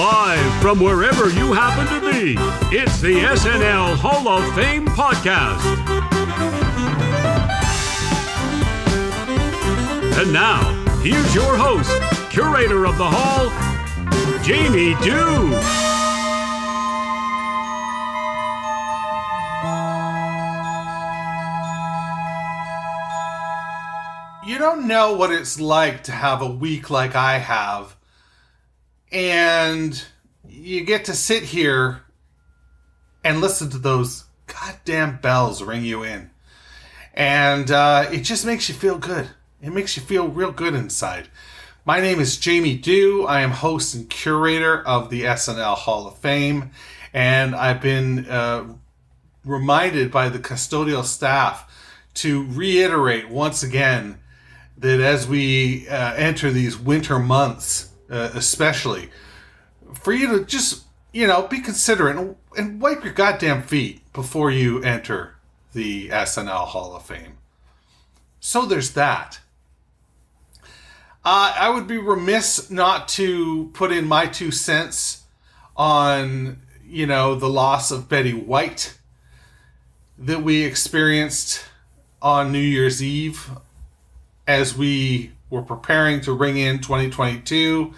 Live from wherever you happen to be, it's the SNL Hall of Fame podcast. And now, here's your host, curator of the Hall, Jamie Dew. You don't know what it's like to have a week like I have, and you get to sit here and listen to those goddamn bells ring you in. And it just makes you feel good. It makes you feel real good inside. My name is Jamie Dew. I am host and curator of the SNL Hall of Fame. And I've been reminded by the custodial staff to reiterate once again that as we enter these winter months, especially, for you to just, be considerate and wipe your goddamn feet before you enter the SNL Hall of Fame. So there's that. I would be remiss not to put in my 2 cents on, the loss of Betty White that we experienced on New Year's Eve as we were preparing to ring in 2022,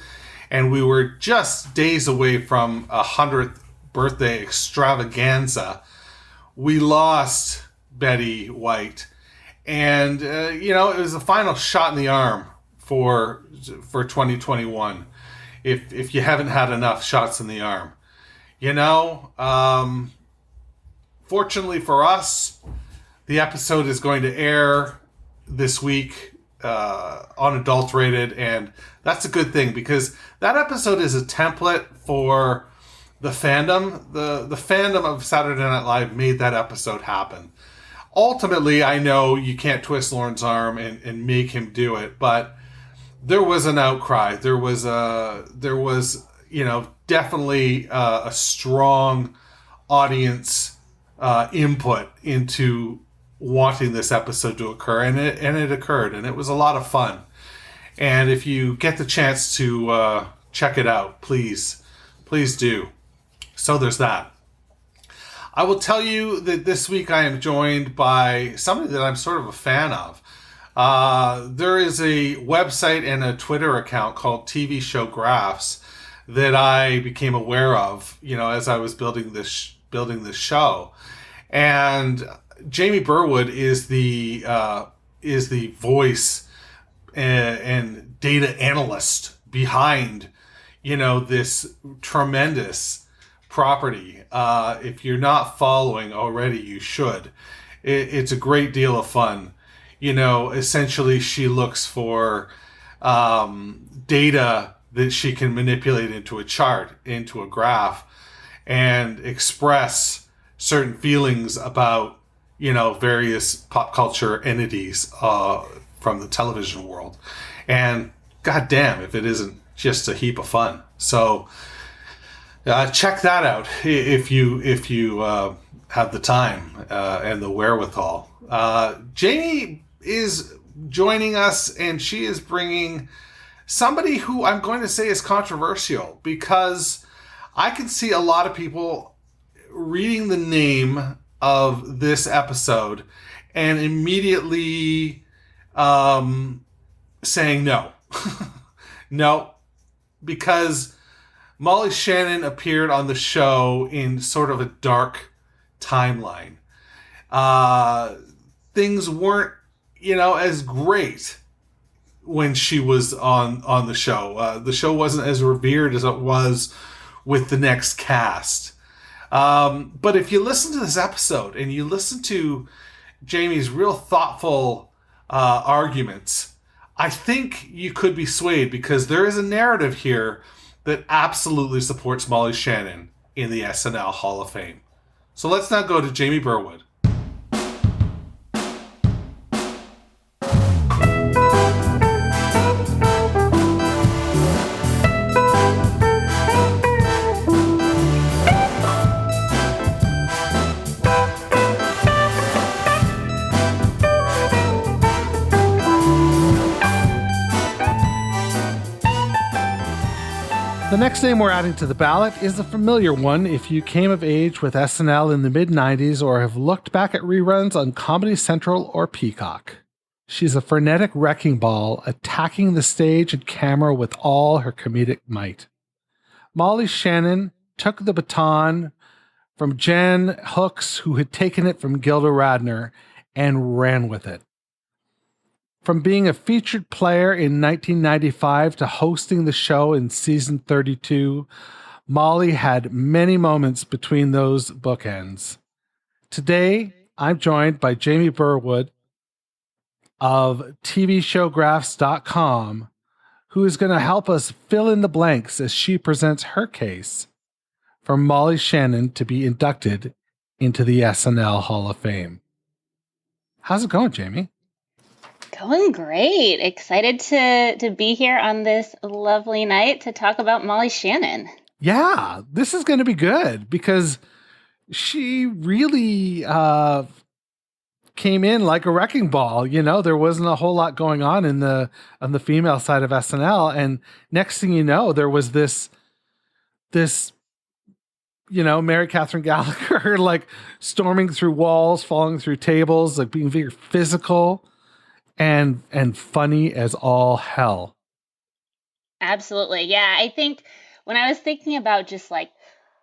and we were just days away from a 100th birthday extravaganza. We lost Betty White, and it was the final shot in the arm for 2021. If you haven't had enough shots in the arm, fortunately for us, the episode is going to air this week, unadulterated, and that's a good thing because that episode is a template for the fandom. The fandom of Saturday Night Live made that episode happen. Ultimately, I know you can't twist Lorne's arm and make him do it, but there was an outcry. There was definitely a strong audience input into wanting this episode to occur, and it occurred, and it was a lot of fun. And if you get the chance to check it out, please do. So there's that. I will tell you that this week I am joined by somebody that I'm sort of a fan of. There is a website and a Twitter account called TV Show Graphs that I became aware of, as I was building this show. And Jamie Burwood is the voice and data analyst behind, this tremendous property. If you're not following already, you should. It's a great deal of fun. Essentially she looks for data that she can manipulate into a chart, into a graph, and express certain feelings about various pop culture entities from the television world. And goddamn, if it isn't just a heap of fun. So check that out if you have the time and the wherewithal. Jamie is joining us, and she is bringing somebody who I'm going to say is controversial, because I can see a lot of people reading the name of this episode and immediately saying no. No, because Molly Shannon appeared on the show in sort of a dark timeline. Things weren't, as great when she was on the show. The show wasn't as revered as it was with the next cast. But if you listen to this episode and you listen to Jamie's real thoughtful arguments, I think you could be swayed, because there is a narrative here that absolutely supports Molly Shannon in the SNL Hall of Fame. So let's now go to Jamie Burwood. The next name we're adding to the ballot is a familiar one if you came of age with SNL in the mid-90s or have looked back at reruns on Comedy Central or Peacock. She's a frenetic wrecking ball, attacking the stage and camera with all her comedic might. Molly Shannon took the baton from Jen Hooks, who had taken it from Gilda Radner, and ran with it. From being a featured player in 1995 to hosting the show in season 32, Molly had many moments between those bookends. Today, I'm joined by Jamie Burwood of TVShowgraphs.com, who is going to help us fill in the blanks as she presents her case for Molly Shannon to be inducted into the SNL Hall of Fame. How's it going, Jamie? Going great. Excited to be here on this lovely night to talk about Molly Shannon. Yeah, this is going to be good because she really came in like a wrecking ball. You know, there wasn't a whole lot going on on the female side of SNL, and next thing you know, there was this Mary Catherine Gallagher like storming through walls, falling through tables, like being very physical and funny as all hell. Absolutely. Yeah. I think when I was thinking about just like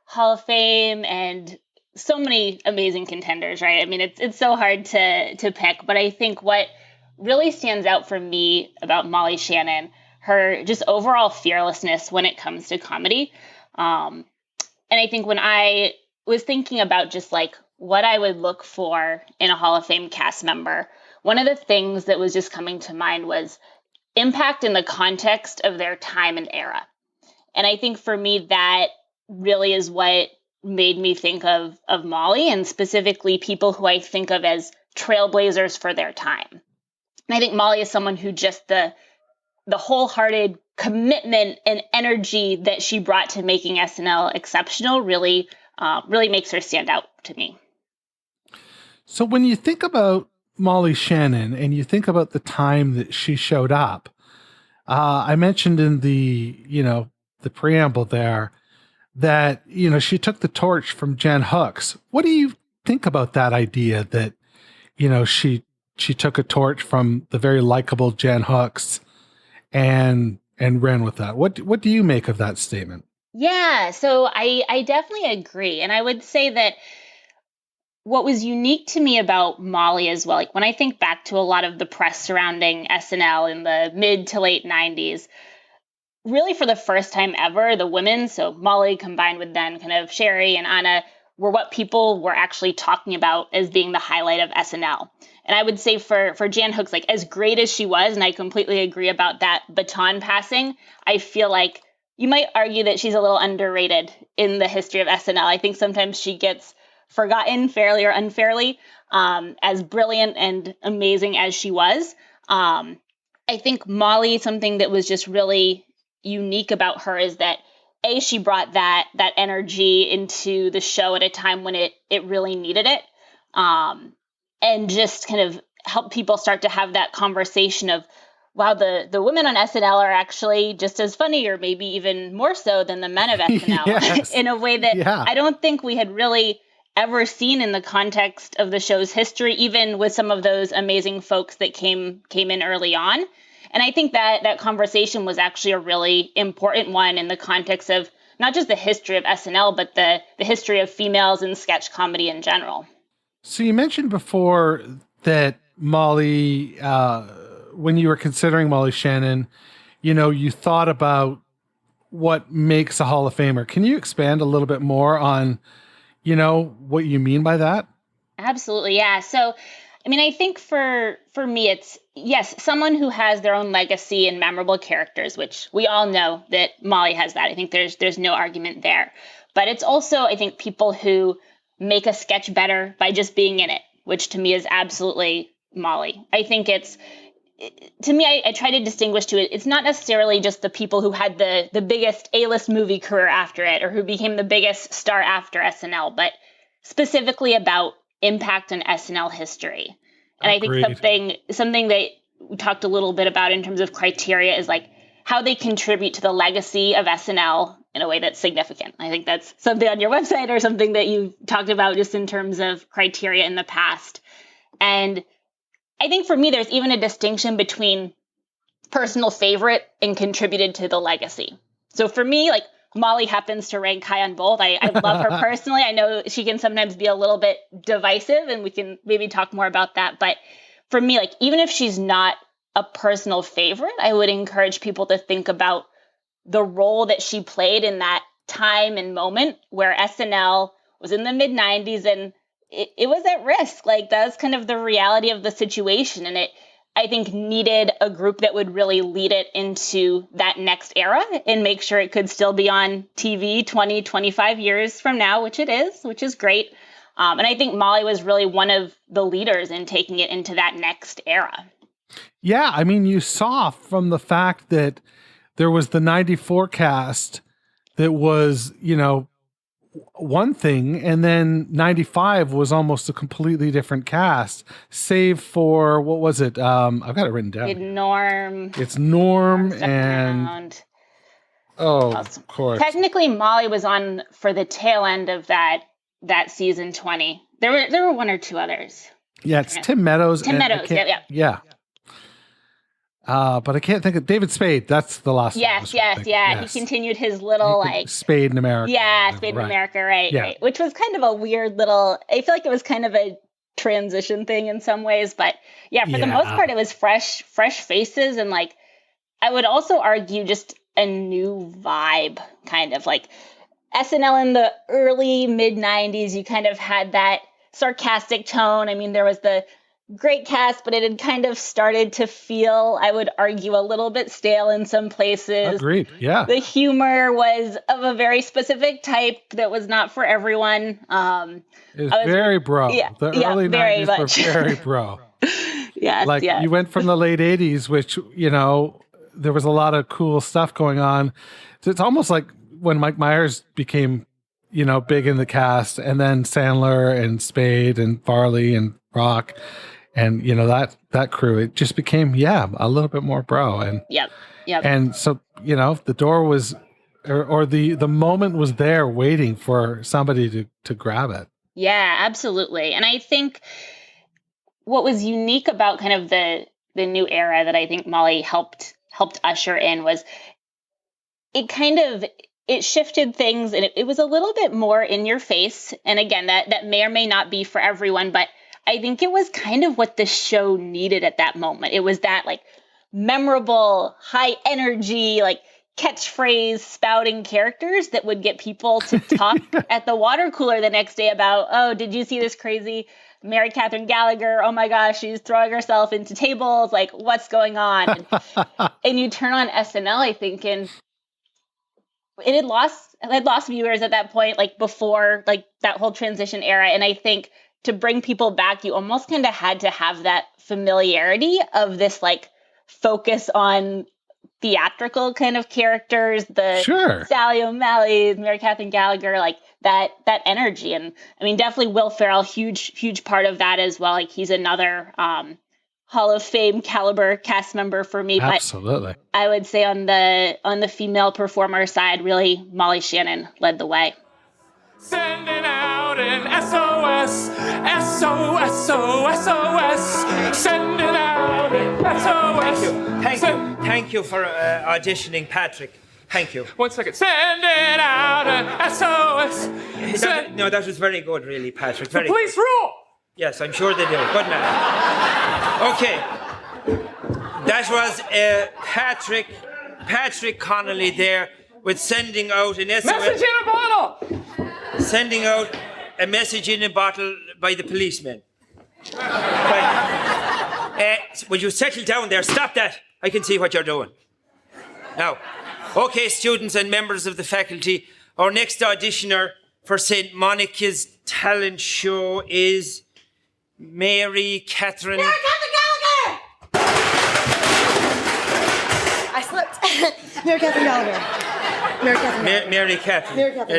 Hall of Fame and so many amazing contenders, right? I mean, it's so hard to pick, but I think what really stands out for me about Molly Shannon, her just overall fearlessness when it comes to comedy. And I think when I was thinking about just like what I would look for in a Hall of Fame cast member, one of the things that was just coming to mind was impact in the context of their time and era. And I think for me, that really is what made me think of Molly, and specifically people who I think of as trailblazers for their time. And I think Molly is someone who just the wholehearted commitment and energy that she brought to making SNL exceptional really makes her stand out to me. So when you think about Molly Shannon and you think about the time that she showed up, I mentioned in the preamble there that, she took the torch from Jen Hooks. What do you think about that idea that, she took a torch from the very likable Jen Hooks and ran with that? What do you make of that statement? Yeah, so I definitely agree. And I would say that what was unique to me about Molly as well, like when I think back to a lot of the press surrounding SNL in the mid to late 90s, really for the first time ever, the women, so Molly combined with then kind of Sherry and Anna, were what people were actually talking about as being the highlight of SNL. And I would say for Jan Hooks, like as great as she was, and I completely agree about that baton passing, I feel like you might argue that she's a little underrated in the history of SNL. I think sometimes she gets forgotten fairly or unfairly, as brilliant and amazing as she was. I think Molly, something that was just really unique about her is that she brought that energy into the show at a time when it really needed it, and just kind of help people start to have that conversation of, wow, the women on SNL are actually just as funny, or maybe even more so than the men of SNL. Yes. In a way that I don't think we had really ever seen in the context of the show's history, even with some of those amazing folks that came in early on. And I think that conversation was actually a really important one in the context of not just the history of SNL, but the history of females in sketch comedy in general. So you mentioned before that Molly, when you were considering Molly Shannon, you thought about what makes a Hall of Famer. Can you expand a little bit more on, what you mean by that? Absolutely. Yeah. So, I mean, I think for me, it's, yes, someone who has their own legacy and memorable characters, which we all know that Molly has that. I think there's no argument there. But it's also, I think, people who make a sketch better by just being in it, which to me is absolutely Molly. I think to me, I try to distinguish to it. It's not necessarily just the people who had the biggest A-list movie career after it, or who became the biggest star after SNL, but specifically about impact on SNL history. And Agreed. I think something that we talked a little bit about in terms of criteria is like how they contribute to the legacy of SNL in a way that's significant. I think that's something on your website or something that you've talked about just in terms of criteria in the past. And I think for me, there's even a distinction between personal favorite and contributed to the legacy. So for me, like Molly happens to rank high on both. I love her personally. I know she can sometimes be a little bit divisive, and we can maybe talk more about that. But for me, like even if she's not a personal favorite, I would encourage people to think about the role that she played in that time and moment where SNL was in the mid 90s and it was at risk. Like that's kind of the reality of the situation. And it, I think, needed a group that would really lead it into that next era and make sure it could still be on TV 20, 25 years from now, which it is, which is great. And I think Molly was really one of the leaders in taking it into that next era. Yeah, I mean, you saw from the fact that there was the 94 cast that was, you know, one thing, and then 95 was almost a completely different cast, save for, what was it? I've got it written down. It's Norm and... Oh, of course. Technically, Molly was on for the tail end of that season 20. There were one or two others. Yeah, it's Tim Meadows. Yeah. But I can't think of David Spade. That's the last one. Yes. He continued his little Spade in America. Yeah, Spade in America, right. Which was kind of a weird little, I feel like it was kind of a transition thing in some ways. But yeah, for the most part, it was fresh faces. And like, I would also argue just a new vibe, kind of like SNL in the early mid 90s. You kind of had that sarcastic tone. I mean, there was the great cast, but it had kind of started to feel, I would argue, a little bit stale in some places. Agreed. Yeah. The humor was of a very specific type that was not for everyone. It was very bro. Yeah, the early 90s were very bro. You went from the late 80s, which, you know, there was a lot of cool stuff going on. So it's almost like when Mike Myers became, you know, big in the cast, and then Sandler and Spade and Farley and Rock. And, you know, that crew, it just became, a little bit more bro. And Yep. And so, you know, the door was, or the moment was there waiting for somebody to grab it. Yeah, absolutely. And I think what was unique about kind of the new era that I think Molly helped usher in was it shifted things, and it was a little bit more in your face. And again, that may or may not be for everyone, but I think it was kind of what the show needed at that moment. It was that like memorable, high energy, like catchphrase spouting characters that would get people to talk at the water cooler the next day about, oh, did you see this crazy Mary Catherine Gallagher? Oh my gosh, she's throwing herself into tables. Like, what's going on? And you turn on SNL, I think, and it had lost viewers at that point, like before like that whole transition era. And I think to bring people back, you almost kind of had to have that familiarity of this like focus on theatrical kind of characters, Sally O'Malley, Mary Catherine Gallagher, like that energy. And I mean, definitely Will Ferrell, huge part of that as well. Like he's another Hall of Fame caliber cast member for me. Absolutely. But I would say on the female performer side, really Molly Shannon led the way. Sending out an SOS, SOS, SOS, SOS. Sending out an SOS. Thank you for auditioning, Patrick. Thank you. 1 second. Sending out an SOS. That was very good, really, Patrick. Very Police rule. Yes, I'm sure they do. Good man. Okay. That was Patrick Connolly there with sending out an SOS. Message in a bottle. Sending out a message in a bottle by the policeman. Right. Would you settle down there? Stop that. I can see what you're doing. Now, okay, students and members of the faculty, our next auditioner for St. Monica's talent show is Mary Catherine. Mary Catherine Gallagher! I slipped. Mary Catherine Gallagher. Mary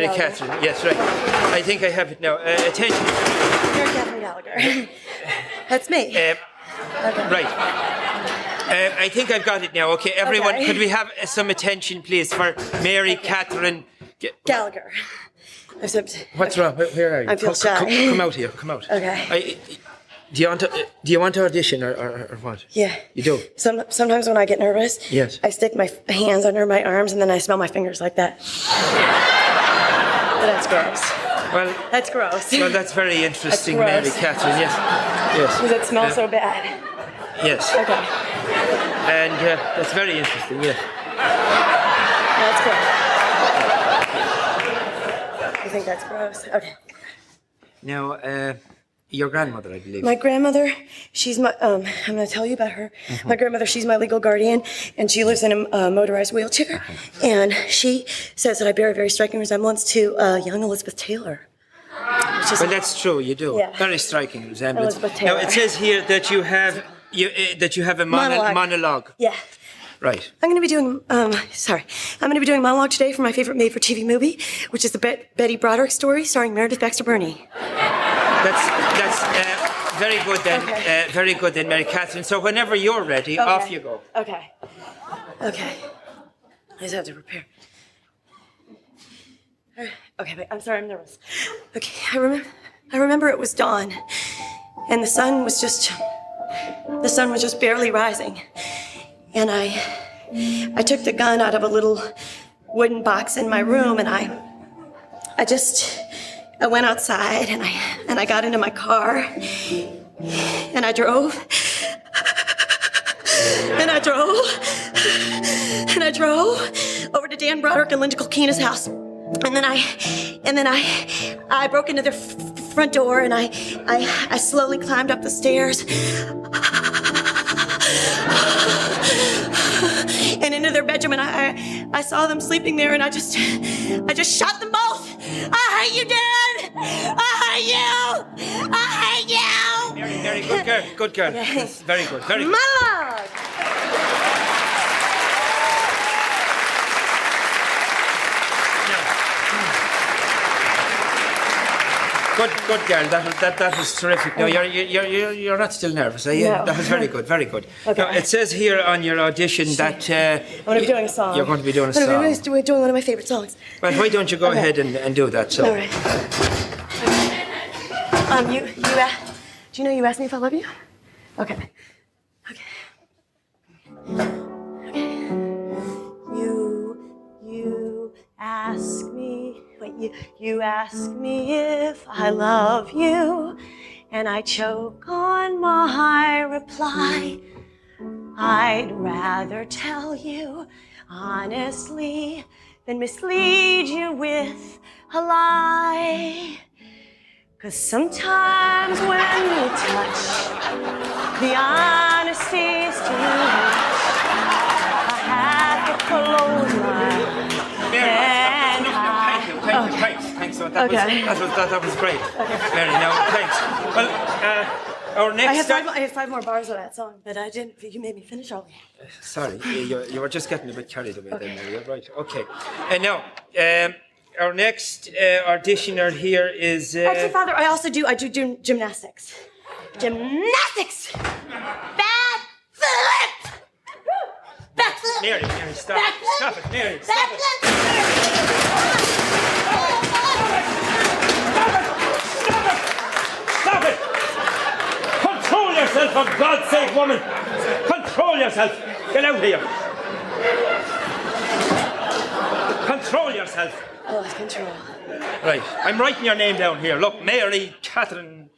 Catherine. Yes, right. I think I have it now. Attention. Mary Catherine Gallagher. That's me. Okay. Right. I think I've got it now. Okay, everyone, Could we have some attention, please, for Mary Catherine Gallagher. What's wrong? Where are you? I feel shy. Come out here. Come out. Okay. Do you want to audition or what? Yeah. You do? Sometimes when I get nervous, yes, I stick my hands under my arms and then I smell my fingers like that. But that's gross. Well, that's gross. Well, that's very interesting, That's Mary Catherine. Yes. Yes. Because it smells so bad. Yes. Okay. And that's very interesting. Yes. That's gross. You think that's gross? Okay. Now, your grandmother, I believe. My grandmother, she's my, I'm going to tell you about her. Mm-hmm. My grandmother, she's my legal guardian, and she lives in a motorized wheelchair. And she says that I bear a very striking resemblance to young Elizabeth Taylor. Well, that's true, you do. Yeah. Very striking resemblance. Elizabeth Taylor. Now, it says here that you have a monologue. Yeah. Right. I'm going to be doing, I'm going to be doing a monologue today for my favorite made-for-TV movie, which is the Betty Broderick story starring Meredith Baxter Birney. That's very good then. Okay. Very good then, Mary Catherine. So whenever you're ready, Okay. off you go. Okay. I just have to prepare. Okay, wait, I'm sorry, I'm nervous. Okay, I remember it was dawn, and the sun was just barely rising. And I took the gun out of a little wooden box in my room, and I went outside and I got into my car and I drove over to Dan Broderick and Linda Kilkeena's house. And then I broke into their front door and I slowly climbed up the stairs and into their bedroom, and I saw them sleeping there, and I just shot them both. I hate you, Dad. I hate you. Very good girl. Good girl. Yes, very good. Very good. Monologue. Good girl. That was terrific. No, you're not still nervous, are you? No. That was very good. Very good. Okay. Now, it says here on your audition that I'm going to be doing a song. You're going to be doing a song. We're doing one of my favorite songs. Well, why don't you go ahead and do that? So. All right. Do you know you asked me if I love you? Okay. You ask me. You ask me if I love you, and I choke on my reply. I'd rather tell you honestly than mislead you with a lie. 'Cause sometimes when we touch, the honesty is too much. I have to close my eyes. Thanks. That was great. Okay. Mary, now, thanks. Well, our next... I had 5 more bars of that song, but I didn't. You made me finish all of it. Sorry, you were just getting a bit carried away then, Mary. You're right. Okay. And now, our next auditioner here is... Actually, Father, I do gymnastics. Gymnastics! Backflip! Backflip! Mary, stop. Backflip! Stop it, Mary. Stop it. Stop it! Control yourself, for God's sake, woman! Control yourself! Get out here! Control yourself! I lost control. Right, I'm writing your name down here. Look, Mary Catherine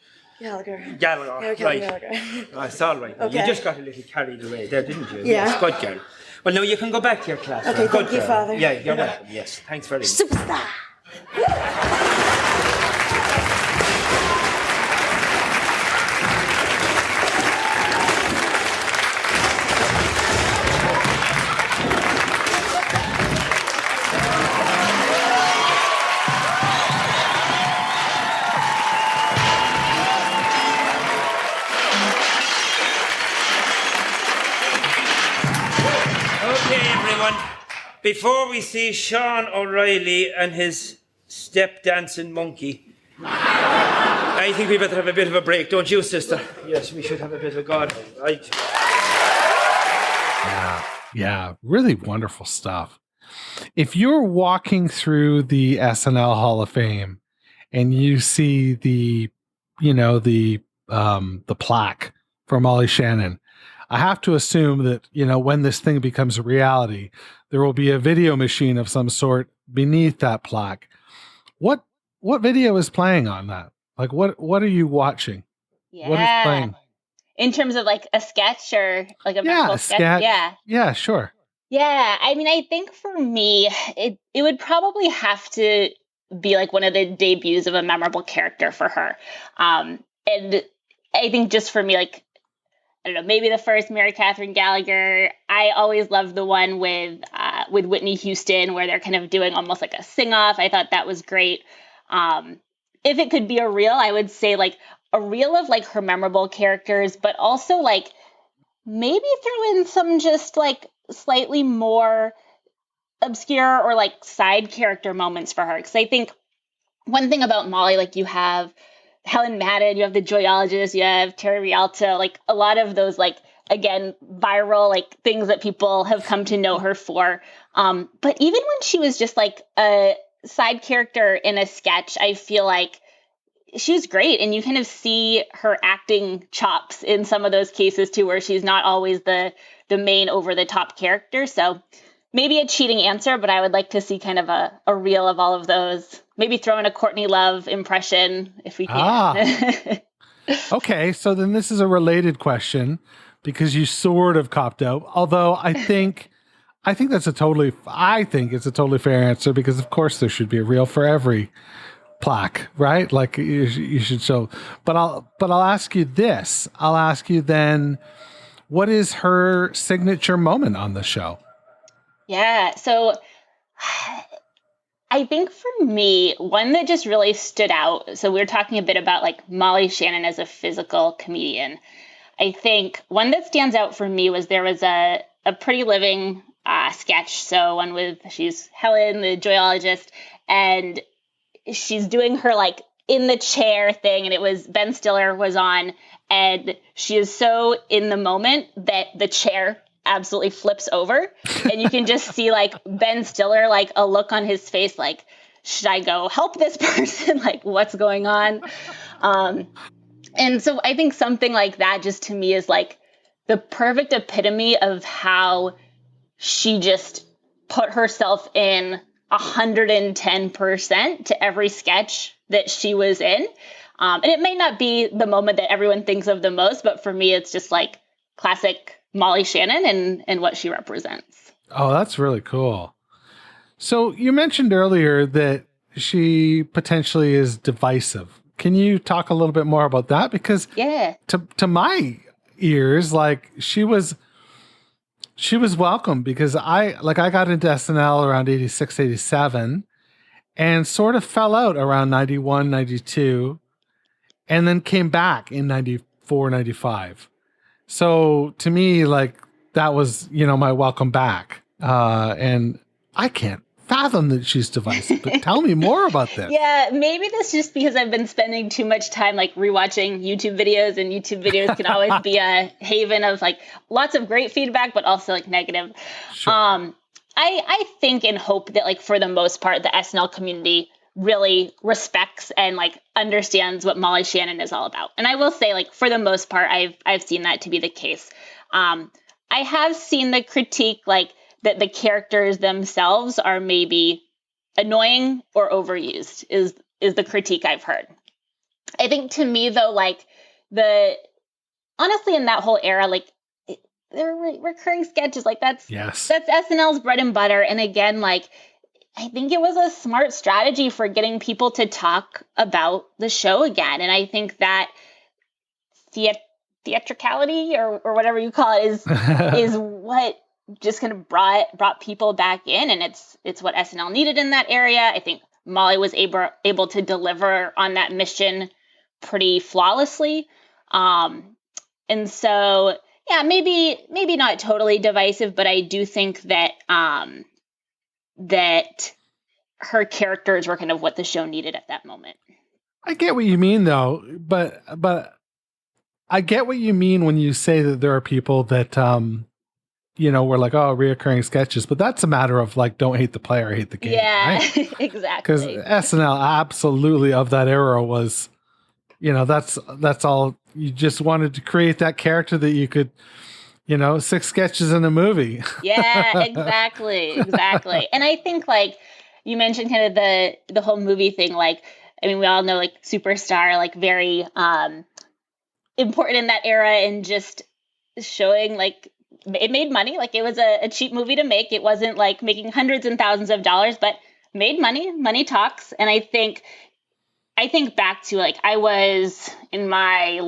Gallagher. Right. Gallagher. Oh, it's all right. Okay. You just got a little carried away there, didn't you? Yeah. Yes, good girl. Well, now you can go back to your class. Okay, Good thank you, girl. Father. Yeah, you're welcome. Yes, thanks very much. Superstar! Okay, everyone. Before we see Sean O'Reilly and his step dancing monkey, I think we better have a bit of a break, don't you, sister? Yes, we should have a bit of a god. Right. Yeah, really wonderful stuff. If you're walking through the SNL Hall of Fame and you see the plaque for Molly Shannon, I have to assume that, when this thing becomes a reality, there will be a video machine of some sort beneath that plaque. What video is playing on that? Like, what are you watching? Yeah. What is playing? In terms of like a sketch or like a memorable sketch? Yeah. Yeah, sure. Yeah. I mean, I think for me, it would probably have to be like one of the debuts of a memorable character for her. And I think just for me, like, I don't know, maybe the first Mary Catherine Gallagher. I always loved the one with Whitney Houston where they're kind of doing almost like a sing-off. I thought that was great. If it could be a reel, I would say like a reel of like her memorable characters, but also like maybe throw in some just like slightly more obscure or like side character moments for her. Because I think one thing about Molly, like you have Helen Madden, you have the Joyologist, you have Terry Rialto, like a lot of those, like, again, viral, like things that people have come to know her for. But even when she was just like a side character in a sketch, I feel like she was great. And you kind of see her acting chops in some of those cases too, where she's not always the main over the top character. So maybe a cheating answer, but I would like to see kind of a reel of all of those. Maybe throw in a Courtney Love impression if we can. Okay, so then this is a related question because you sort of copped out. Although I think it's a totally fair answer because of course there should be a reel for every plaque, right? Like you should show. But I'll ask you this. I'll ask you then, what is her signature moment on the show? Yeah, so I think for me, one that just really stood out. So we were talking a bit about like Molly Shannon as a physical comedian. I think one that stands out for me was there was a Pretty Living sketch. So one with she's Helen, the Joyologist, and she's doing her like in the chair thing, and it was Ben Stiller was on, and she is so in the moment that the chair absolutely flips over, and you can just see like Ben Stiller, like a look on his face, like, should I go help this person? Like, what's going on? And so I think something like that just to me is like the perfect epitome of how she just put herself in 110% to every sketch that she was in. And it may not be the moment that everyone thinks of the most, but for me, it's just like classic Molly Shannon and what she represents. Oh, that's really cool. So you mentioned earlier that she potentially is divisive. Can you talk a little bit more about that? Because to my ears, like she was welcome because I got into SNL around 86, 87 and sort of fell out around 91, 92 and then came back in 94, 95. So to me, like that was, my welcome back. And I can't fathom that she's divisive, but tell me more about this. Yeah, maybe that's just because I've been spending too much time like rewatching YouTube videos, and YouTube videos can always be a haven of like lots of great feedback, but also like negative. Sure. I think and hope that like for the most part, the SNL community really respects and like understands what Molly Shannon is all about. And I will say like for the most part, I've seen that to be the case. I have seen the critique like that the characters themselves are maybe annoying or overused is the critique I've heard. I think to me though, like honestly in that whole era, like there were recurring sketches, like that's SNL's bread and butter. And again, like I think it was a smart strategy for getting people to talk about the show again. And I think that theatricality or whatever you call it is what just kind of brought people back in, and it's what SNL needed in that area. I think Molly was able to deliver on that mission pretty flawlessly. And so, yeah, maybe not totally divisive, but I do think that that her characters were kind of what the show needed at that moment. I get what you mean though, but I get what you mean when you say that there are people that we're like, oh, reoccurring sketches, but that's a matter of like, don't hate the player, hate the game. Yeah, right? exactly. Because SNL absolutely of that era was, that's all. You just wanted to create that character that you could, 6 sketches in a movie. Yeah, exactly. And I think like you mentioned kind of the whole movie thing, like, I mean, we all know like Superstar, like very important in that era, and just showing like it made money. Like it was a cheap movie to make. It wasn't like making hundreds and thousands of dollars, but made money. Money talks. And I think back to like I was in my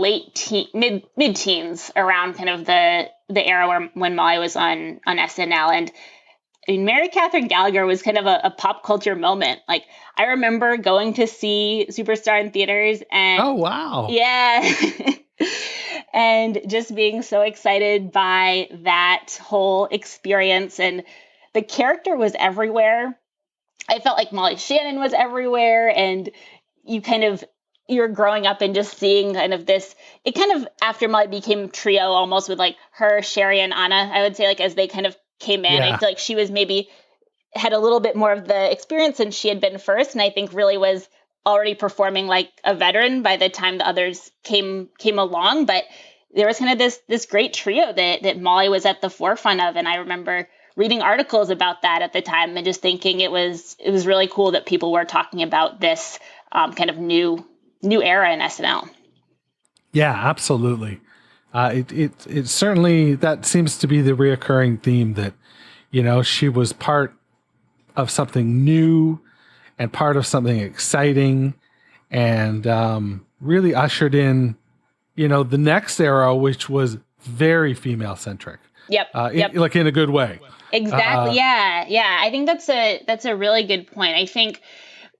mid teens around kind of the era when Molly was on SNL, and I mean, Mary Catherine Gallagher was kind of a pop culture moment. Like I remember going to see Superstar in theaters, and Oh wow, yeah, and just being so excited by that whole experience, and the character was everywhere. I felt like Molly Shannon was everywhere, and you're growing up and just seeing kind of this, it kind of after Molly became trio almost with like her, Sherry, and Anna, I would say, like as they kind of came in, I feel like she was maybe had a little bit more of the experience than she had been first. And I think really was already performing like a veteran by the time the others came along. But there was kind of this great trio that Molly was at the forefront of. And I remember reading articles about that at the time and just thinking it was really cool that people were talking about this kind of new era in SNL. Yeah, absolutely. It certainly, that seems to be the reoccurring theme that, she was part of something new and part of something exciting, and really ushered in, the next era, which was very female centric. Yep. Like in a good way. Exactly. Yeah. I think that's a really good point. I think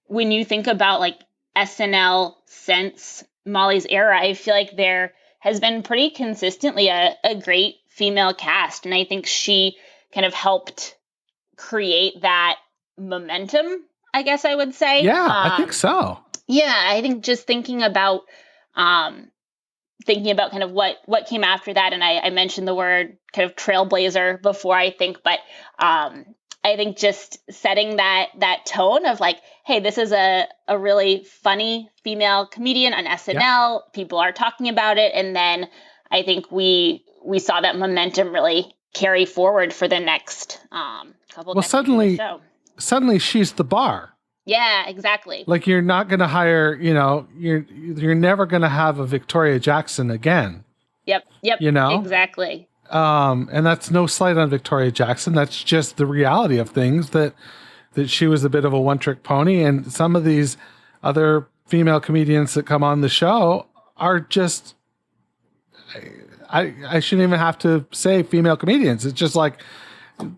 when you think about like SNL since Molly's era, I feel like there has been pretty consistently a great female cast. And I think she kind of helped create that momentum, I guess I would say. Yeah, I think so. Yeah, I think just thinking about kind of what came after that, and I mentioned the word kind of trailblazer before, I think, but I think just setting that tone of like, hey, this is a really funny female comedian on SNL. Yeah. People are talking about it. And then I think we saw that momentum really carry forward for the next couple. Well, suddenly she's the bar. Yeah, exactly. Like you're not going to hire, you're never going to have a Victoria Jackson again. Yep. Exactly. And that's no slight on Victoria Jackson. That's just the reality of things, that she was a bit of a one-trick pony. And some of these other female comedians that come on the show are just, I shouldn't even have to say female comedians. It's just like,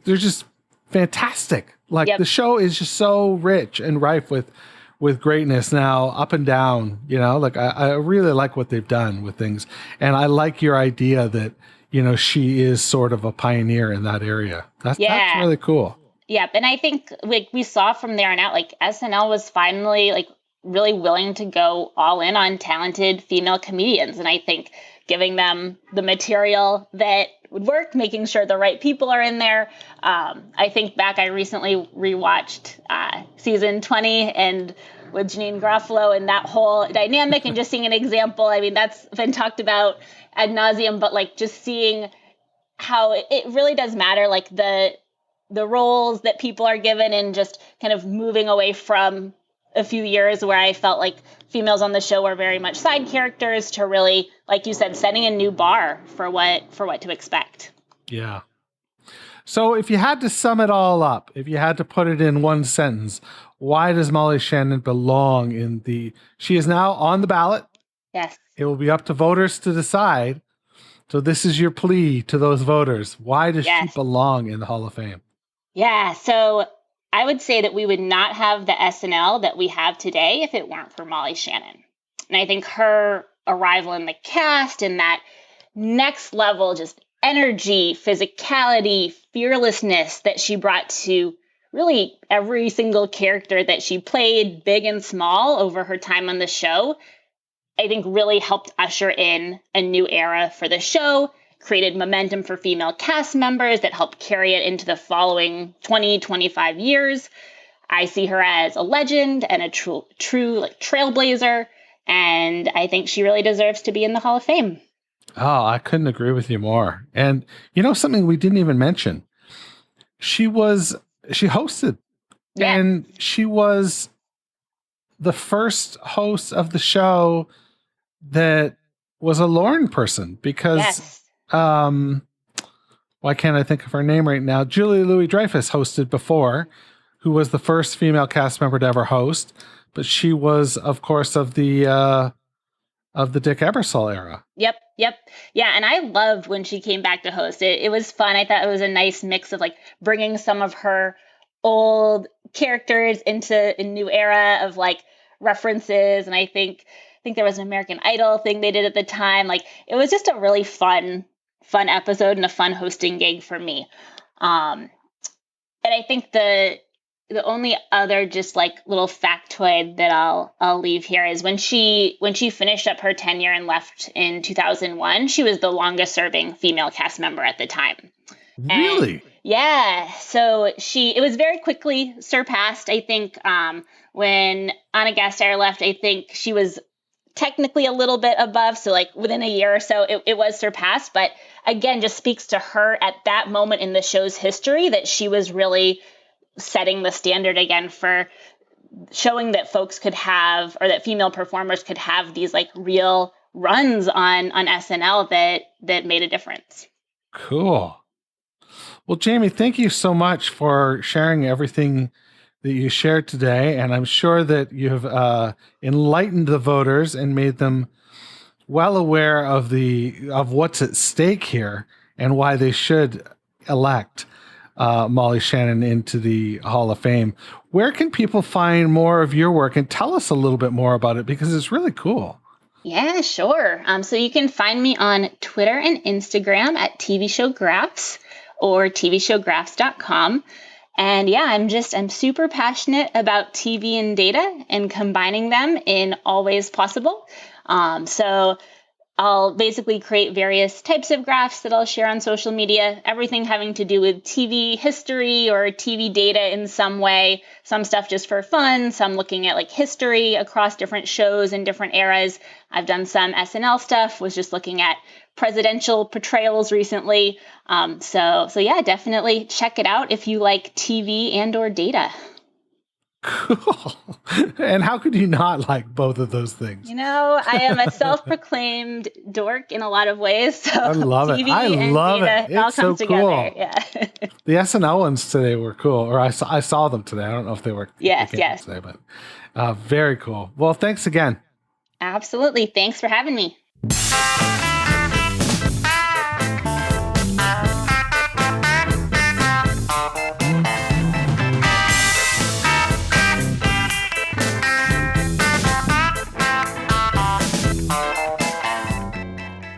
they're just fantastic. Like the show is just so rich and rife with greatness now, up and down, like I really like what they've done with things. And I like your idea that, she is sort of a pioneer in that area. That's really cool. Yep. And I think like we saw from there on out, like SNL was finally like really willing to go all in on talented female comedians. And I think giving them the material that would work, making sure the right people are in there. I think back, I recently rewatched season 20 and with Janine Garofalo and that whole dynamic, and just seeing an example. I mean, that's been talked about ad nauseum, but like just seeing how it really does matter, like the roles that people are given, and just kind of moving away from a few years where I felt like females on the show were very much side characters, to really, like you said, setting a new bar for what to expect. Yeah. So if you had to sum it all up, if you had to put it in one sentence, why does Molly Shannon belong she is now on the ballot. Yes. It will be up to voters to decide. So this is your plea to those voters. Why does she belong in the Hall of Fame? Yeah. So I would say that we would not have the SNL that we have today if it weren't for Molly Shannon. And I think her arrival in the cast and that next level, just energy, physicality, fearlessness that she brought to really every single character that she played, big and small, over her time on the show, I think really helped usher in a new era for the show, created momentum for female cast members that helped carry it into the following 20, 25 years. I see her as a legend and a true like trailblazer, and I think she really deserves to be in the Hall of Fame. Oh, I couldn't agree with you more. And something we didn't even mention. She hosted. Yeah. And she was the first host of the show that was a Lauren person, because why can't I think of her name right now? Julie Louis-Dreyfus hosted before, who was the first female cast member to ever host, but she was, of course, of the Dick Ebersol era. Yep. Yeah, and I loved when she came back to host. It was fun. I thought it was a nice mix of like bringing some of her old characters into a new era of like references, and I think there was an American Idol thing they did at the time. Like, it was just a really fun episode and a fun hosting gig for me. And I think the only other just like little factoid that I'll leave here is when she finished up her tenure and left in 2001, she was the longest serving female cast member at the time. Really? And yeah. So it was very quickly surpassed. I think when Anna Gasteyer left, I think she was technically a little bit above. So like within a year or so, it was surpassed. But again, just speaks to her at that moment in the show's history that she was really setting the standard again for showing that folks could have, or that female performers could have these like real runs on SNL that made a difference. Cool. Well, Jamie, thank you so much for sharing everything that you shared today. And I'm sure that you've enlightened the voters and made them well aware of what's at stake here and why they should elect Molly Shannon into the Hall of Fame. Where can people find more of your work? And tell us a little bit more about it, because it's really cool. Yeah, sure. So you can find me on Twitter and Instagram at TV Show Graphs or tvshowgraphs.com. And yeah, I'm super passionate about TV and data and combining them in all ways possible. So I'll basically create various types of graphs that I'll share on social media, everything having to do with TV history or TV data in some way, some stuff just for fun, some looking at like history across different shows and different eras. I've done some SNL stuff, was just looking at presidential portrayals recently. So yeah, definitely check it out if you like TV and or data. Cool. And how could you not like both of those things? I am a self-proclaimed dork in a lot of ways. So I love it. TV I and love data, it. all It's so comes together. cool. Yeah. The SNL ones today were cool, or I saw them today. I don't know if they were Yes. today, but very cool. Well, thanks again. Absolutely. Thanks for having me.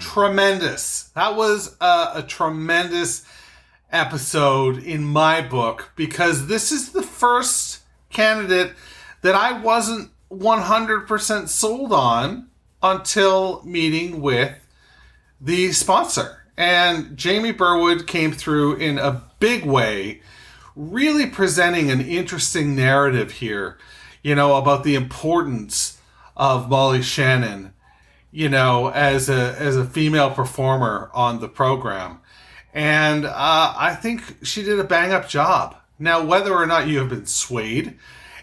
Tremendous. That was a tremendous episode in my book, because this is the first candidate that I wasn't 100% sold on until meeting with the sponsor. And Jamie Burwood came through in a big way, really presenting an interesting narrative here, about the importance of Molly Shannon, as a female performer on the program. And I think she did a bang-up job. Now, whether or not you have been swayed,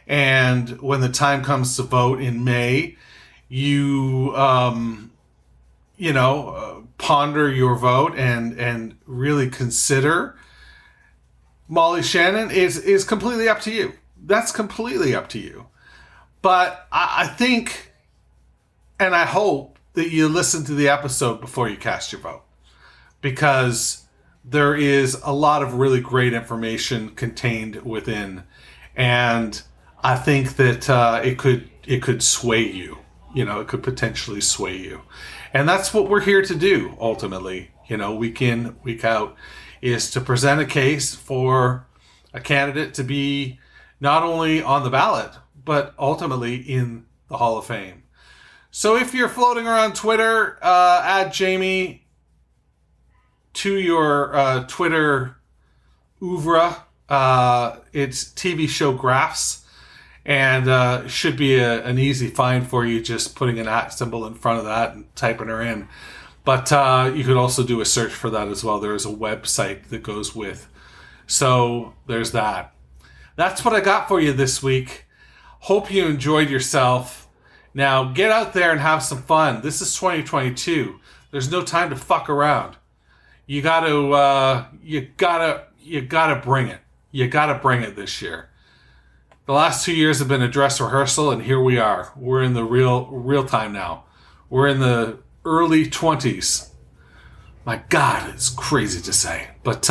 and when the time comes to vote in May, you, ponder your vote and really consider Molly Shannon is completely up to you. That's completely up to you. But I think, and I hope, that you listen to the episode before you cast your vote, because there is a lot of really great information contained within, and I think that it could sway you. It could potentially sway you, and that's what we're here to do ultimately. Week in, week out, is to present a case for a candidate to be not only on the ballot but ultimately in the Hall of Fame. So if you're floating around Twitter, add Jamie to your Twitter oeuvre. It's TV show graphs, and should be an easy find for you, just putting an @ symbol in front of that and typing her in. But you could also do a search for that as well. There is a website that goes with. So there's that. That's what I got for you this week. Hope you enjoyed yourself. Now get out there and have some fun. This is 2022. There's no time to fuck around. You gotta bring it. You gotta bring it this year. The last 2 years have been a dress rehearsal, and here we are. We're in the real time now. We're in the early 20s. My God, it's crazy to say, but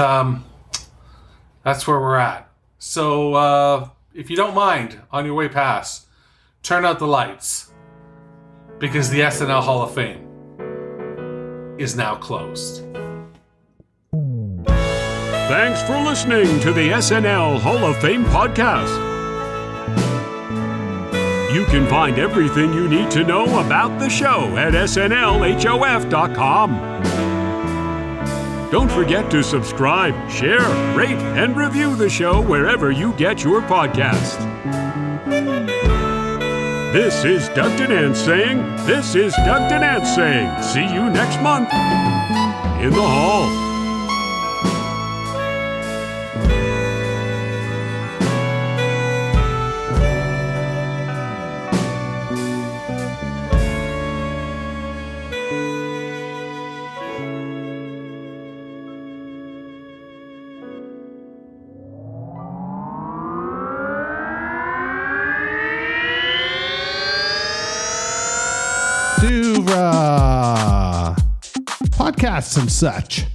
that's where we're at. So if you don't mind, on your way past, turn out the lights, because the SNL Hall of Fame is now closed. Thanks for listening to the SNL Hall of Fame podcast. You can find everything you need to know about the show at snlhof.com. Don't forget to subscribe, share, rate, and review the show wherever you get your podcast. This is Doug Denant saying, see you next month in the hall. Podcasts and such.